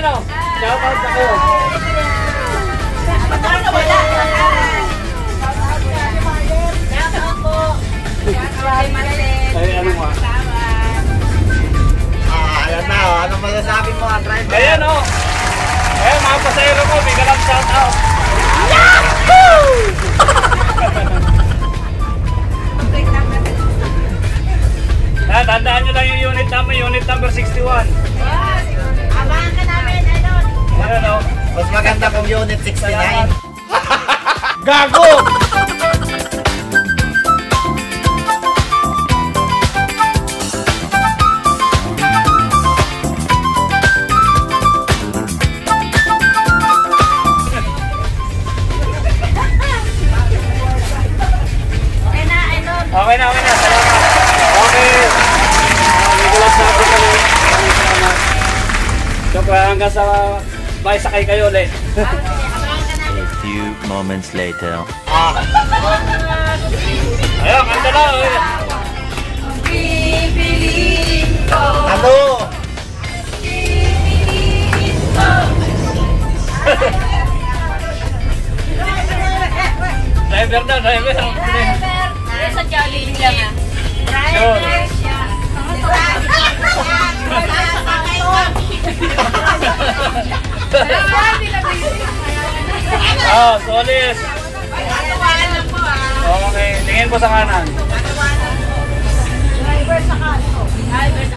Ayan o. Shout out na kayo. Ay, ano mo? Ayan na o. Ano masasabi mo ang driver? Ayan o. Ayan mga pasahero ko. Big love shout out. Yahoo! Tandaan nyo lang yung unit namin. Unit number 61. Abangan ka namin, ano? Ayan o. Mas maganda kung unit 69. Gago! Okay na. Salamat. Okay. Regular sa ako kami. Salamat. So, hanggang sa may sakay kayo ulit. A few moments later. Ayun, kanta na. Ano? Driver na, driver. Sa Jolene lang. Yun. Oh, solis. Okay, tingin po sa kanan.